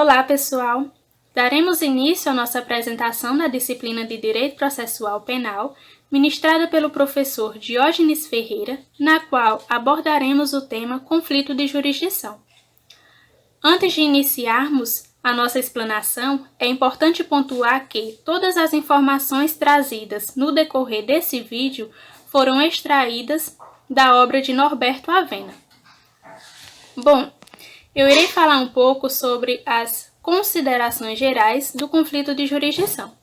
Olá, pessoal! Daremos início à nossa apresentação na disciplina de Direito Processual Penal, ministrada pelo professor Diógenes Ferreira, na qual abordaremos o tema conflito de jurisdição. Antes de iniciarmos a nossa explanação, é importante pontuar que todas as informações trazidas no decorrer desse vídeo foram extraídas da obra de Norberto Avena. Bom, eu irei falar um pouco sobre as considerações gerais do conflito de jurisdição.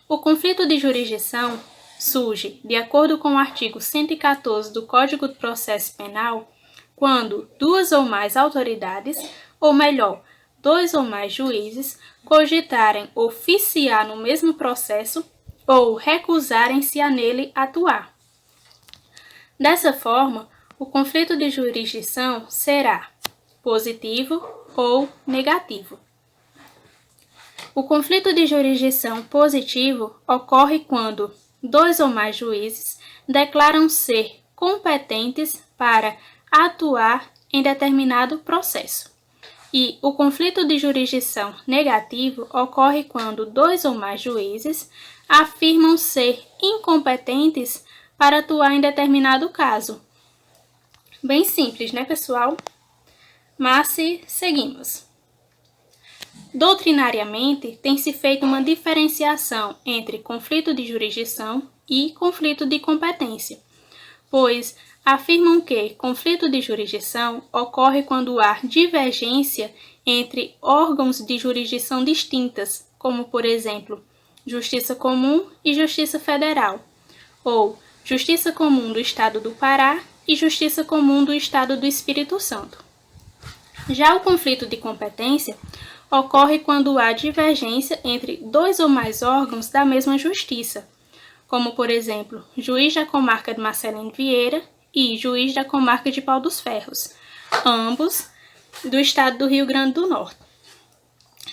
O conflito de jurisdição surge, de acordo com o artigo 114 do Código de Processo Penal, quando duas ou mais autoridades, ou melhor, dois ou mais juízes, cogitarem oficiar no mesmo processo ou recusarem-se a nele atuar. Dessa forma, o conflito de jurisdição será positivo ou negativo. O conflito de jurisdição positivo ocorre quando dois ou mais juízes declaram ser competentes para atuar em determinado processo. E o conflito de jurisdição negativo ocorre quando dois ou mais juízes afirmam ser incompetentes para atuar em determinado caso. Bem simples, né, pessoal? Mas seguimos. Doutrinariamente, tem-se feito uma diferenciação entre conflito de jurisdição e conflito de competência, pois afirmam que conflito de jurisdição ocorre quando há divergência entre órgãos de jurisdição distintas, como, por exemplo, Justiça Comum e Justiça Federal, ou Justiça Comum do Estado do Pará e Justiça Comum do Estado do Espírito Santo. Já o conflito de competência ocorre quando há divergência entre dois ou mais órgãos da mesma justiça, como, por exemplo, Juiz da Comarca de Marcelino Vieira e Juiz da Comarca de Pau dos Ferros, ambos do Estado do Rio Grande do Norte.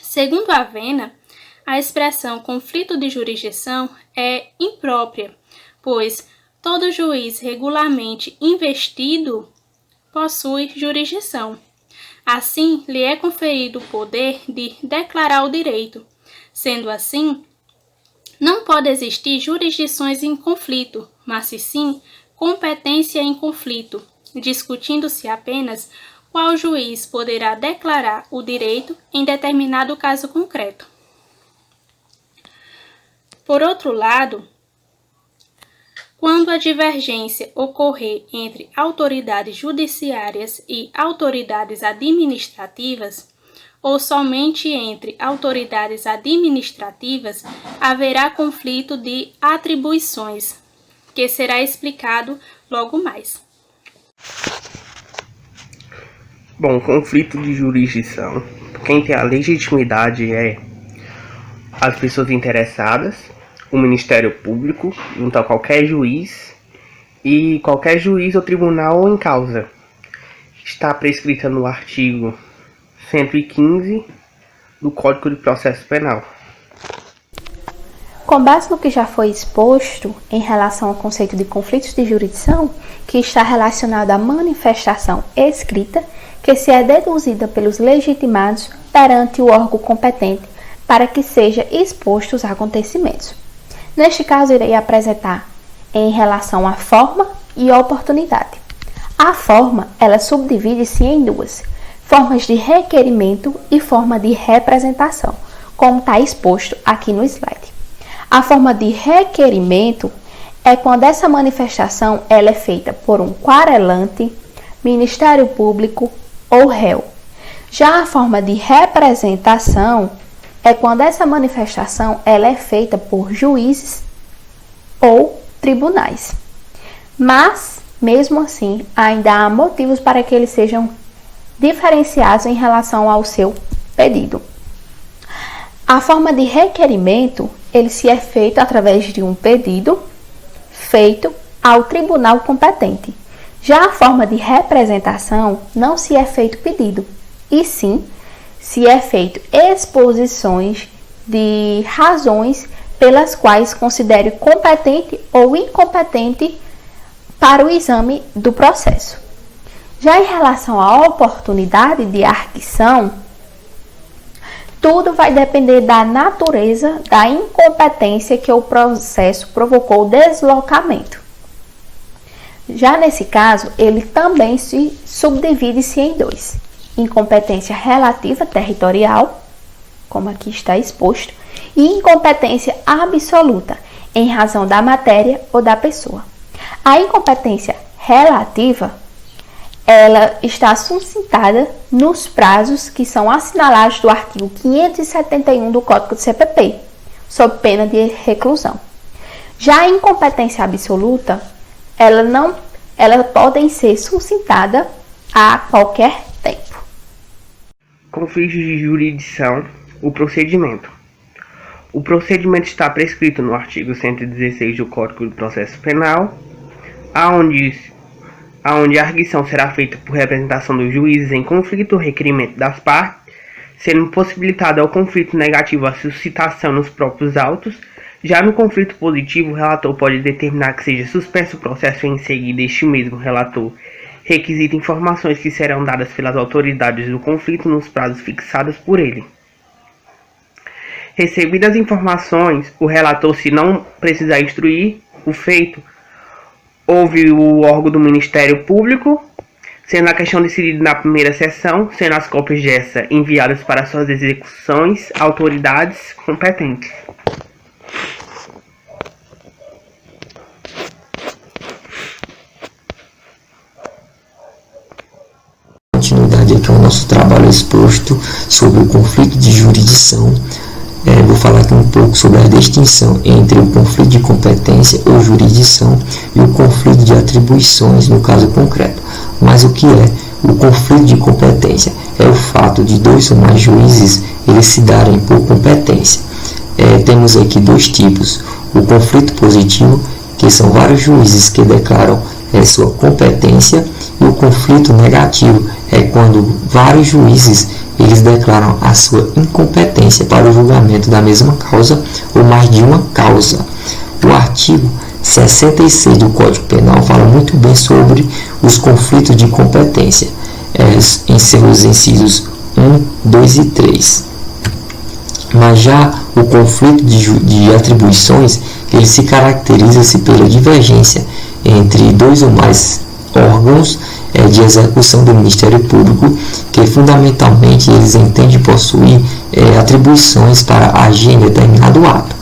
Segundo Avena, a expressão conflito de jurisdição é imprópria, pois todo juiz regularmente investido possui jurisdição. Assim, lhe é conferido o poder de declarar o direito. Sendo assim, não pode existir jurisdições em conflito, mas sim competência em conflito, discutindo-se apenas qual juiz poderá declarar o direito em determinado caso concreto. Por outro lado, quando a divergência ocorrer entre autoridades judiciárias e autoridades administrativas, ou somente entre autoridades administrativas, haverá conflito de atribuições, que será explicado logo mais. Bom, conflito de jurisdição. Quem tem a legitimidade é as pessoas interessadas, o Ministério Público, junto a qualquer juiz e qualquer juiz ou tribunal em causa. Está prescrita no artigo 115 do Código de Processo Penal. Com base no que já foi exposto em relação ao conceito de conflitos de jurisdição, que está relacionado à manifestação escrita, que se é deduzida pelos legitimados perante o órgão competente para que seja exposto os acontecimentos. Neste caso, irei apresentar em relação à forma e oportunidade. A forma, ela subdivide-se em duas, formas de requerimento e forma de representação, como está exposto aqui no slide. A forma de requerimento é quando essa manifestação ela é feita por um querelante, Ministério Público ou réu. Já a forma de representação é quando essa manifestação ela é feita por juízes ou tribunais. Mas, mesmo assim, ainda há motivos para que eles sejam diferenciados em relação ao seu pedido. A forma de requerimento, ele se é feito através de um pedido feito ao tribunal competente. Já a forma de representação não se é feito pedido, e sim se é feito exposições de razões pelas quais considere competente ou incompetente para o exame do processo. Já em relação à oportunidade de arquição, tudo vai depender da natureza da incompetência que o processo provocou o deslocamento. Já nesse caso, ele também se subdivide-se em dois: incompetência relativa territorial, como aqui está exposto, e incompetência absoluta, em razão da matéria ou da pessoa. A incompetência relativa, ela está suscitada nos prazos que são assinalados do artigo 571 do Código do CPP, sob pena de reclusão. Já a incompetência absoluta, elas podem ser suscitadas a qualquer tempo. Conflitos de jurisdição, o procedimento. O procedimento está prescrito no artigo 116 do Código do Processo Penal, aonde a arguição será feita por representação dos juízes em conflito ou requerimento das partes, sendo possibilitada ao conflito negativo a suscitação nos próprios autos. Já no conflito positivo, o relator pode determinar que seja suspenso o processo e em seguida este mesmo relator requisita informações que serão dadas pelas autoridades do conflito nos prazos fixados por ele. Recebidas as informações, o relator, se não precisar instruir o feito, ouve o órgão do Ministério Público, sendo a questão decidida na primeira sessão, sendo as cópias dessa enviadas para suas execuções autoridades competentes. Continuidade aqui ao nosso trabalho exposto sobre o conflito de jurisdição. Vou falar aqui um pouco sobre a distinção entre o conflito de competência ou jurisdição e o conflito de atribuições no caso concreto. Mas o que é o conflito de competência? É o fato de dois ou mais juízes eles se darem por competência. Temos aqui dois tipos: o conflito positivo, que são vários juízes que declaram sua competência, e o conflito negativo é quando vários juízes eles declaram a sua incompetência para o julgamento da mesma causa ou mais de uma causa. O artigo 66 do Código Penal fala muito bem sobre os conflitos de competência, em seus incisos 1, 2 e 3. Mas já o conflito de atribuições, ele se caracteriza-se pela divergência entre dois ou mais órgãos de execução do Ministério Público, que fundamentalmente eles entendem possuir atribuições para agir em determinado ato.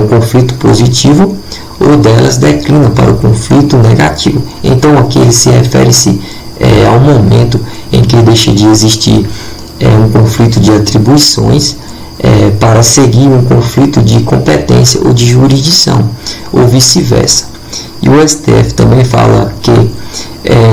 Um conflito positivo ou delas declina para o conflito negativo. Então aqui ele se refere-se ao momento em que deixa de existir um conflito de atribuições para seguir um conflito de competência ou de jurisdição, ou vice-versa. E o STF também fala que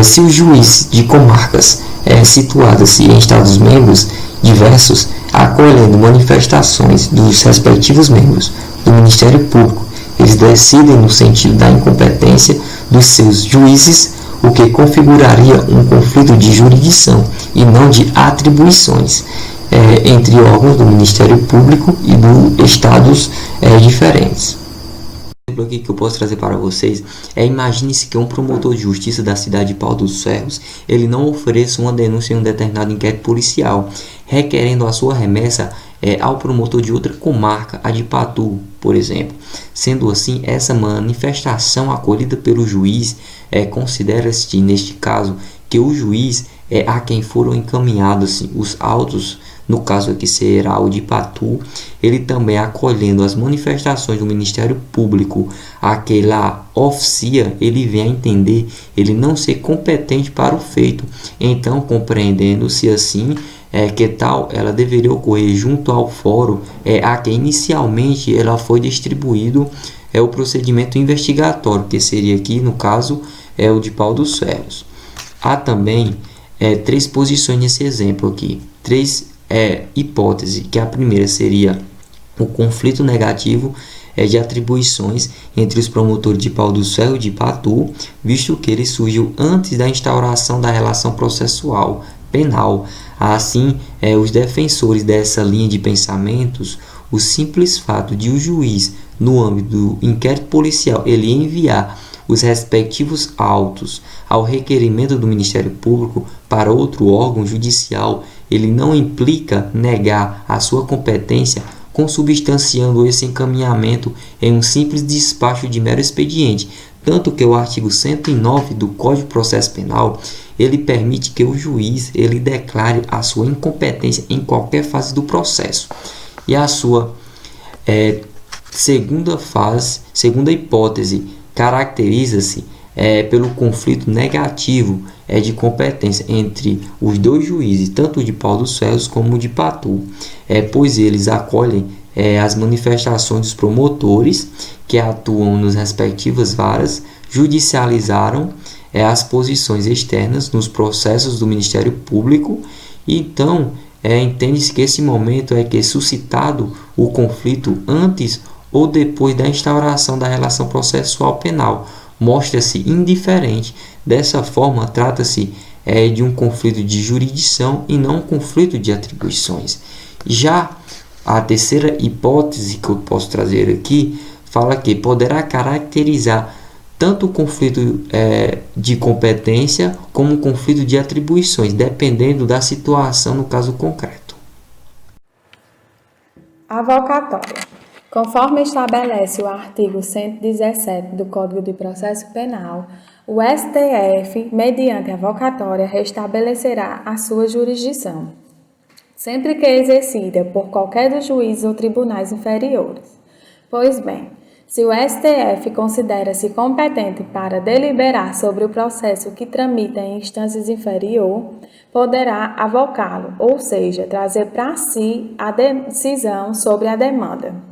se o juiz de comarcas situadas em Estados-membros diversos, acolhendo manifestações dos respectivos membros do Ministério Público, eles decidem no sentido da incompetência dos seus juízes, o que configuraria um conflito de jurisdição e não de atribuições entre órgãos do Ministério Público e de estados diferentes. Exemplo aqui que eu posso trazer para vocês imagine-se que um promotor de justiça da cidade de Pau dos Ferros ele não ofereça uma denúncia em um determinado inquérito policial, requerendo a sua remessa ao promotor de outra comarca, a de Patu, por exemplo. Sendo assim, essa manifestação acolhida pelo juiz considera-se, neste caso, que o juiz a quem foram encaminhados os autos, no caso aqui será o de Patu, ele também acolhendo as manifestações do Ministério Público a que lá oficia, ele vem a entender ele não ser competente para o feito. Então, compreendendo-se assim, que tal ela deveria ocorrer junto ao fórum a que inicialmente ela foi distribuído o procedimento investigatório, que seria aqui no caso o de Pau dos Ferros. Há também três posições nesse exemplo aqui, três hipóteses, que a primeira seria o conflito negativo de atribuições entre os promotores de Pau dos Ferros e de Patu, visto que ele surgiu antes da instauração da relação processual penal. Assim, os defensores dessa linha de pensamentos, o simples fato de o juiz, no âmbito do inquérito policial, ele enviar os respectivos autos ao requerimento do Ministério Público para outro órgão judicial, ele não implica negar a sua competência, consubstanciando esse encaminhamento em um simples despacho de mero expediente, tanto que o artigo 109 do Código de Processo Penal, ele permite que o juiz ele declare a sua incompetência em qualquer fase do processo. E a sua segunda hipótese caracteriza-se pelo conflito negativo de competência entre os dois juízes, tanto de Pau dos Ferros como de Patu, pois eles acolhem as manifestações dos promotores que atuam nas respectivas varas, judicializaram as posições externas nos processos do Ministério Público, e então entende-se que esse momento é que é suscitado o conflito antes ou depois da instauração da relação processual penal, mostra-se indiferente. Dessa forma, trata-se de um conflito de jurisdição e não um conflito de atribuições. Já a terceira hipótese que eu posso trazer aqui fala que poderá caracterizar tanto o conflito de competência como o conflito de atribuições, dependendo da situação no caso concreto. Avocatória. Conforme estabelece o artigo 117 do Código de Processo Penal, o STF, mediante avocatória, restabelecerá a sua jurisdição, sempre que exercida por qualquer dos juízes ou tribunais inferiores. Pois bem, se o STF considera-se competente para deliberar sobre o processo que tramita em instâncias inferiores, poderá avocá-lo, ou seja, trazer para si a decisão sobre a demanda.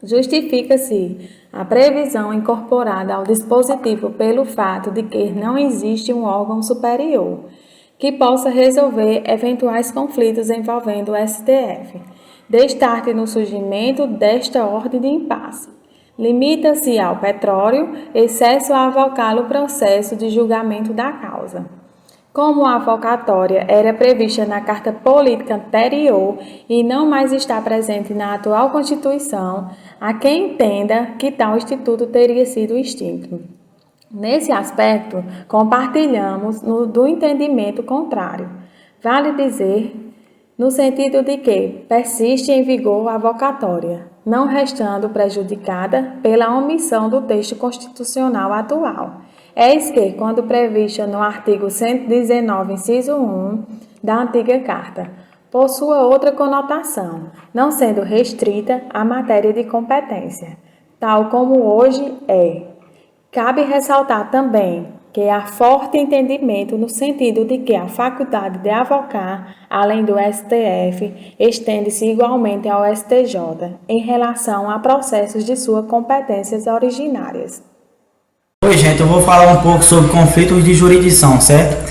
Justifica-se a previsão incorporada ao dispositivo pelo fato de que não existe um órgão superior que possa resolver eventuais conflitos envolvendo o STF. Destaque no surgimento desta ordem de impasse. Limita-se ao petróleo, excesso a avocá-lo o processo de julgamento da causa. Como a avocatória era prevista na Carta Política anterior e não mais está presente na atual Constituição, há quem entenda que tal instituto teria sido extinto. Nesse aspecto, compartilhamos do entendimento contrário. Vale dizer, no sentido de que persiste em vigor a avocatória, não restando prejudicada pela omissão do texto constitucional atual. Eis que, quando prevista no artigo 119, inciso 1 da antiga Carta, possua outra conotação, não sendo restrita à matéria de competência, tal como hoje é. Cabe ressaltar também que há forte entendimento no sentido de que a faculdade de avocar, além do STF, estende-se igualmente ao STJ, em relação a processos de suas competências originárias. Oi, gente, eu vou falar um pouco sobre conflitos de jurisdição, certo?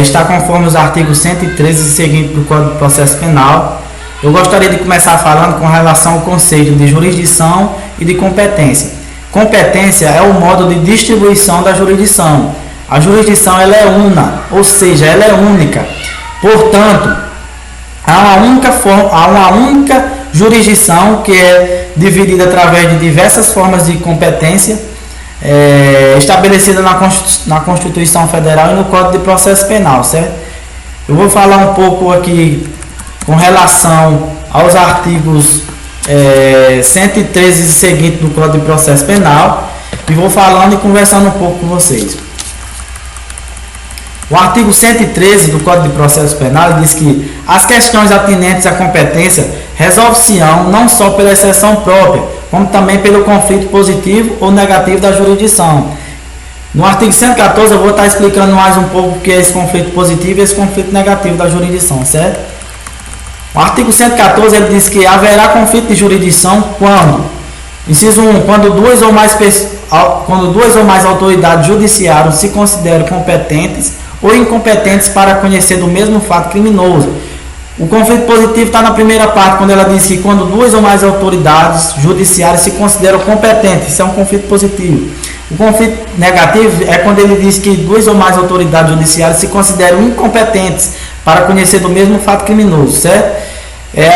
Está conforme os artigos 113 e seguinte do Código de Processo Penal. Eu gostaria de começar falando com relação ao conceito de jurisdição e de competência. Competência é o modo de distribuição da jurisdição. A jurisdição ela é una, ou seja, ela é única. Portanto, há uma única jurisdição que é dividida através de diversas formas de competência estabelecida na Constituição Federal e no Código de Processo Penal, certo? Eu vou falar um pouco aqui com relação aos artigos 113 e seguinte do Código de Processo Penal e vou falando e conversando um pouco com vocês. O artigo 113 do Código de Processo Penal diz que as questões atinentes à competência resolve-se-ão não só pela exceção própria, como também pelo conflito positivo ou negativo da jurisdição. No artigo 114 eu vou estar explicando mais um pouco o que é esse conflito positivo e esse conflito negativo da jurisdição, certo? O artigo 114 ele diz que haverá conflito de jurisdição quando, inciso 1, quando duas ou mais autoridades judiciárias se consideram competentes ou incompetentes para conhecer do mesmo fato criminoso. O conflito positivo está na primeira parte, quando ela diz que quando duas ou mais autoridades judiciárias se consideram competentes, isso é um conflito positivo. O conflito negativo é quando ele diz que duas ou mais autoridades judiciárias se consideram incompetentes para conhecer do mesmo fato criminoso, certo?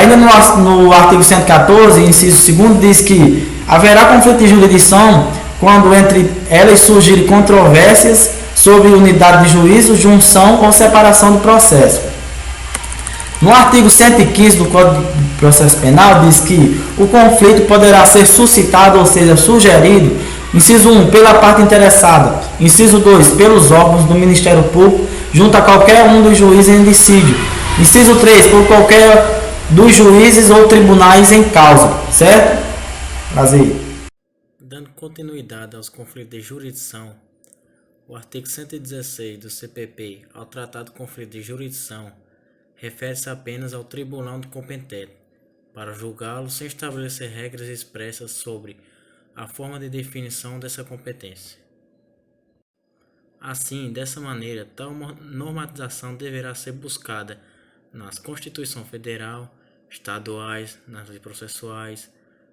Ainda no artigo 114, inciso 2, diz que haverá conflito de jurisdição quando entre elas surgirem controvérsias sobre unidade de juízo, junção ou separação do processo. No artigo 115 do Código de Processo Penal diz que o conflito poderá ser suscitado, ou seja, sugerido, inciso 1, pela parte interessada, inciso 2, pelos órgãos do Ministério Público, junto a qualquer um dos juízes em dissídio, inciso 3, por qualquer dos juízes ou tribunais em causa, certo? Prazer. Dando continuidade aos conflitos de jurisdição, o artigo 116 do CPP, ao tratar do conflito de jurisdição, refere-se apenas ao tribunal competente para julgá-lo sem estabelecer regras expressas sobre a forma de definição dessa competência. Assim, dessa maneira, tal normatização deverá ser buscada nas Constituição Federal, estaduais, nas leis processuais,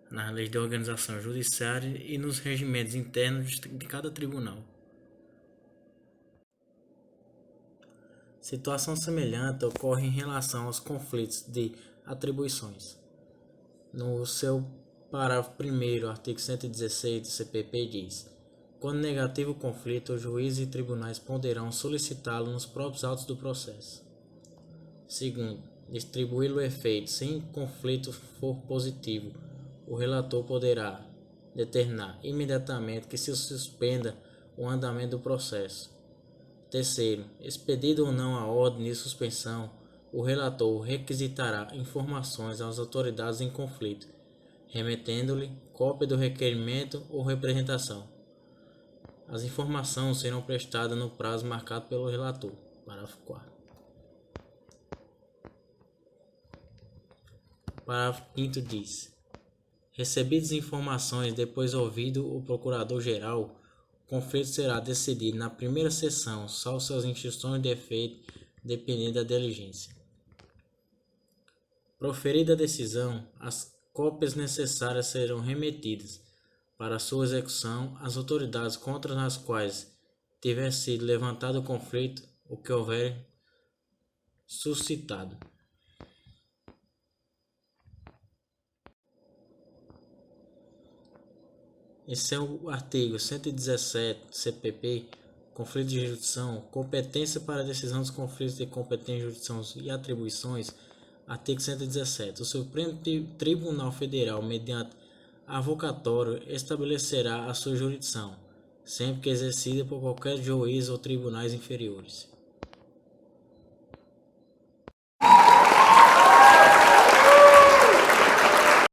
nas leis de organização judiciária e nos regimentos internos de cada tribunal. Situação semelhante ocorre em relação aos conflitos de atribuições. No seu parágrafo 1º, artigo 116 do CPP diz: quando negativo o conflito, os juízes e tribunais poderão solicitá-lo nos próprios autos do processo. Segundo, distribuí-lo o efeito, sem conflito for positivo, o relator poderá determinar imediatamente que se suspenda o andamento do processo. Terceiro, expedida ou não a ordem de suspensão, o relator requisitará informações às autoridades em conflito, remetendo-lhe cópia do requerimento ou representação. As informações serão prestadas no prazo marcado pelo relator. Parágrafo 4. Parágrafo 5º diz: recebidas informações depois ouvido o Procurador-Geral, o conflito será decidido na primeira sessão, salvo suas instruções de efeito, dependendo da diligência. Proferida a decisão, as cópias necessárias serão remetidas para sua execução às autoridades contra as quais tiver sido levantado o conflito, o que houver suscitado. Esse é o artigo 117 do CPP, conflito de jurisdição, competência para a decisão dos conflitos de competência, jurisdição e atribuições. Artigo 117. O Supremo Tribunal Federal, mediante avocatório, estabelecerá a sua jurisdição, sempre que exercida por qualquer juiz ou tribunais inferiores.